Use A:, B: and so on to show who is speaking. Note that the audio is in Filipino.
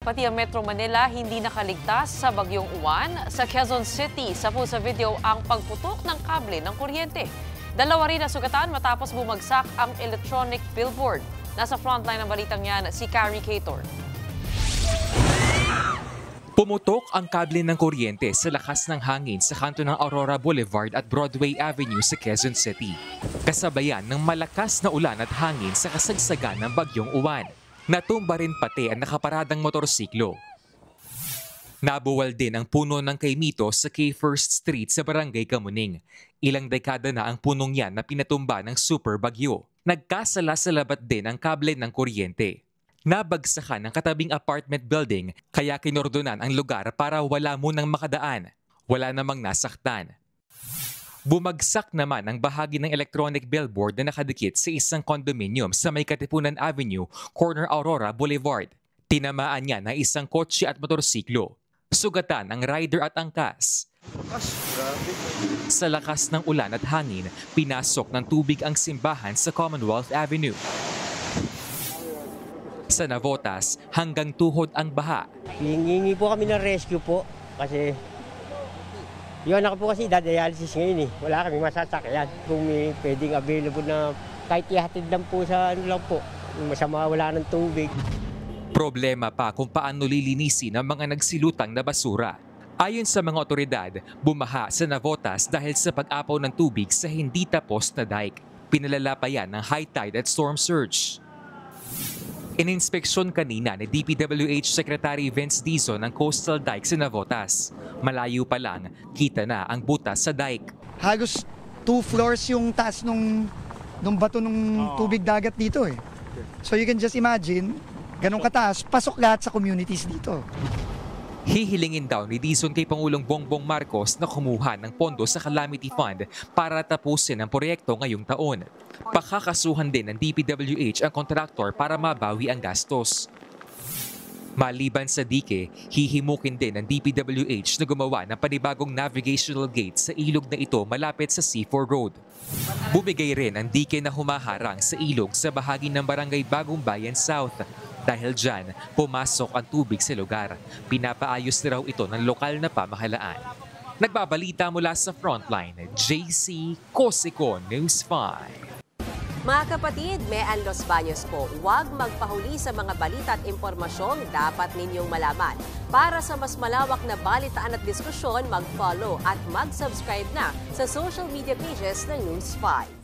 A: Pati ang Metro Manila hindi nakaligtas sa bagyong Uwan. Sa Quezon City, sapu sa video ang pagputok ng kable ng kuryente. Dalawa rin nasugatan matapos bumagsak ang electronic billboard. Nasa frontline ng balitang yan si Carrie Cator.
B: Pumutok ang kable ng kuryente sa lakas ng hangin sa kanto ng Aurora Boulevard at Broadway Avenue sa Quezon City. Kasabayan ng malakas na ulan at hangin sa kasagsagan ng bagyong Uwan. Natumba rin pati ang nakaparadang motorsiklo. Nabuwal din ang puno ng kaimito sa K1st Street sa Barangay Kamuning. Ilang dekada na ang punong yan na pinatumba ng super bagyo. Nagkasala-salabat din ang kable ng kuryente. Nabagsakan ang katabing apartment building kaya kinordonan ang lugar para wala munang makadaan. Wala namang nasaktan. Bumagsak naman ang bahagi ng electronic billboard na nakadikit sa isang condominium sa May Katipunan Avenue, corner Aurora Boulevard. Tinamaan niya ng isang kotse at motorsiklo. Sugatan ang rider at angkas. Sa lakas ng ulan at hangin, pinasok ng tubig ang simbahan sa Commonwealth Avenue. Sa Navotas, hanggang tuhod ang baha.
C: Hihingi po kami ng rescue po kasi yung anak ko po kasi dadialysis ngayon eh. Wala kami masasakyan. Kung may pwedeng available na kahit ihatid lang po sa ano lang po, masama wala ng tubig.
B: Problema pa kung paano lilinisin ang mga nagsilutang na basura. Ayon sa mga otoridad, bumaha sa Navotas dahil sa pag-apaw ng tubig sa hindi tapos na dike. Pinalala pa yan ng high tide at storm surge. Ininspeksyon kanina ni DPWH Secretary Vince Dizon ang coastal dike sa Navotas. Malayo pa lang, kita na ang butas sa dike.
D: Halos 2 floors yung taas nung bato ng tubig dagat dito eh. So you can just imagine, ganun kataas, pasok lahat sa communities dito.
B: Hihilingin daw ni Dizon kay Pangulong Bongbong Marcos na kumuha ng pondo sa Calamity Fund para tapusin ang proyekto ngayong taon. Pakakasuhan din ng DPWH ang kontraktor para mabawi ang gastos. Maliban sa dike, hihimukin din ng DPWH na gumawa ng panibagong navigational gate sa ilog na ito malapit sa C4 Road. Bumigay rin ang dike na humaharang sa ilog sa bahagi ng Barangay Bagong Bayan South. Dahil dyan, pumasok ang tubig sa lugar. Pinapaayos na raw ito ng lokal na pamahalaan. Nagbabalita mula sa Frontline, JC Cosico, News 5.
E: Mga kapatid, Mean Los Baños po, huwag magpahuli sa mga balita at impormasyong dapat ninyong malaman. Para sa mas malawak na balitaan at diskusyon, mag-follow at mag-subscribe na sa social media pages ng News 5.